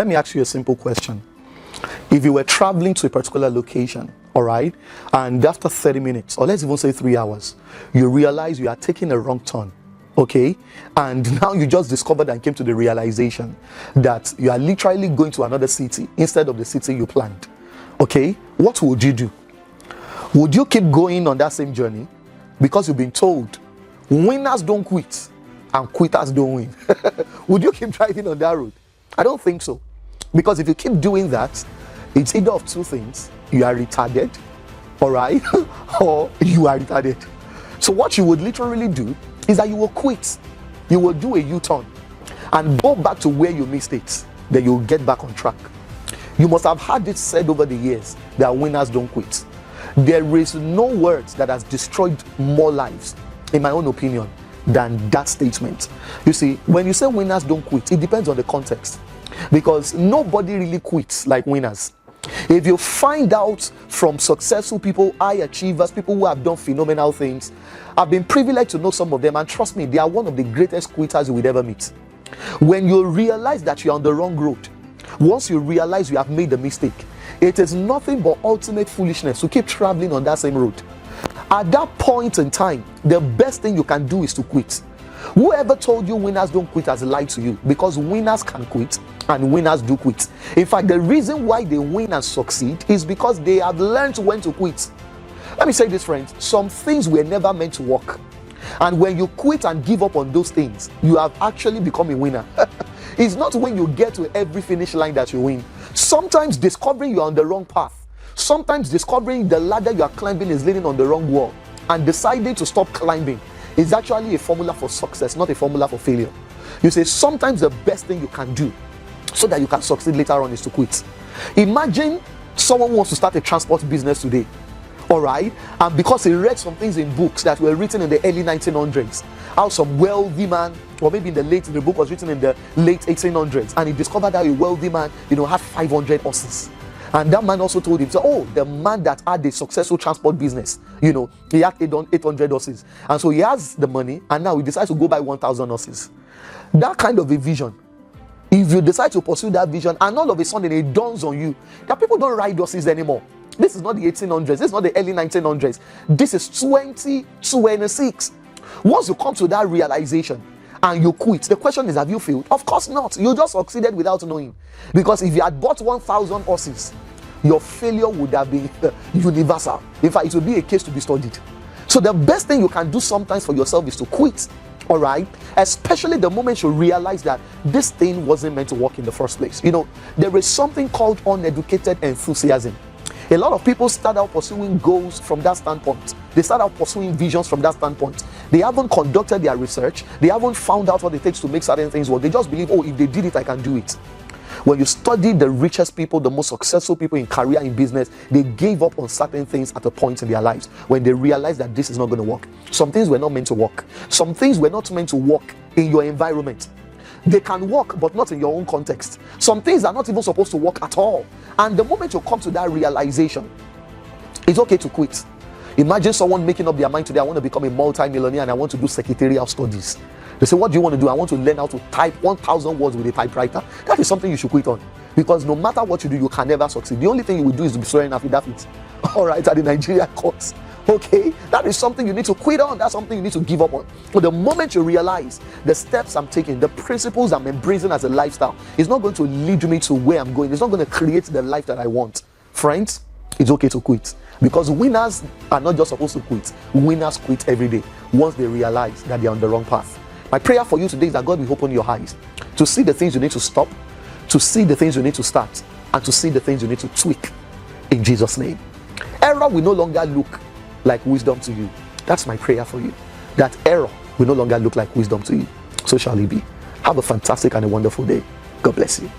Let me ask you a simple question. If you were traveling to a particular location, all right, and after 30 minutes, or let's even say 3 hours, you realize you are taking a wrong turn, okay, and now you just discovered and came to the realization that you are literally going to another city instead of the city you planned, okay, what would you do? Would you keep going on that same journey? Because you've been told winners don't quit and quitters don't win. Would you keep driving on that road? I don't think so. Because if you keep doing that, it's either of two things: you are retarded, all right, or you are retarded. So what you would literally do is that you will quit. You will do a U-turn and go back to where you missed it. Then you'll get back on track. You must have heard it said over the years that winners don't quit. There is no words that has destroyed more lives, in my own opinion, than that statement. You see, when you say winners don't quit, it depends on the context. Because nobody really quits like winners. If you find out from successful people, high achievers, people who have done phenomenal things, I've been privileged to know some of them, and trust me, they are one of the greatest quitters you will ever meet. When you realize that you're on the wrong road, once you realize you have made a mistake, it is nothing but ultimate foolishness to keep traveling on that same road. At that point in time, the best thing you can do is to quit. Whoever told you winners don't quit has lied to you, because winners can quit and winners do quit. In fact, the reason why they win and succeed is because they have learned when to quit. Let me say this, friends, some things were never meant to work. And when you quit and give up on those things, you have actually become a winner. It's not when you get to every finish line that you win. Sometimes discovering you're on the wrong path, sometimes discovering the ladder you are climbing is leaning on the wrong wall, and deciding to stop climbing is actually a formula for success, not a formula for failure. You say sometimes the best thing you can do so that you can succeed later on is to quit. Imagine someone wants to start a transport business today, all right, and because he read some things in books that were written in the early 1900s, how some wealthy man, or maybe the book was written in the late 1800s, and he discovered how a wealthy man, had 500 horses. And that man also told him, so, oh, the man that had a successful transport business, he had 800 horses. And so he has the money, and now he decides to go buy 1,000 horses. That kind of a vision, if you decide to pursue that vision, and all of a sudden it dawns on you that people don't ride horses anymore. This is not the 1800s. This is not the early 1900s. This is 2026. Once you come to that realization and you quit, the question is, have you failed? Of course not. You just succeeded without knowing. Because if you had bought 1,000 horses, your failure would have been universal. In fact, it would be a case to be studied. So the best thing you can do sometimes for yourself is to quit. All right, especially the moment you realize that this thing wasn't meant to work in the first place. There is something called uneducated enthusiasm. A lot of people start out pursuing goals from that standpoint. They start out pursuing visions from that standpoint. They haven't conducted their research. They haven't found out what it takes to make certain things work. They just believe, oh, if they did it, I can do it. When you study the richest people, the most successful people in career, in business, they gave up on certain things at a point in their lives when they realized that this is not going to work. Some things were not meant to work. Some things were not meant to work in your environment. They can work, but not in your own context. Some things are not even supposed to work at all. And the moment you come to that realization, it's okay to quit. Imagine someone making up their mind today, I want to become a multi-millionaire and I want to do secretarial studies. They say, what do you want to do? I want to learn how to type 1,000 words with a typewriter. That is something you should quit on. Because no matter what you do, you can never succeed. The only thing you will do is to be swearing affidavit. All right, at the Nigerian courts. Okay, that is something you need to quit on. That's something you need to give up on. But the moment you realize the steps I'm taking, the principles I'm embracing as a lifestyle, is not going to lead me to where I'm going. It's not going to create the life that I want. Friends, it's okay to quit. Because winners are not just supposed to quit. Winners quit every day once they realize that they're on the wrong path. My prayer for you today is that God will open your eyes to see the things you need to stop, to see the things you need to start, and to see the things you need to tweak in Jesus' name. Error will no longer look like wisdom to you. That's my prayer for you. That error will no longer look like wisdom to you. So shall it be. Have a fantastic and a wonderful day. God bless you.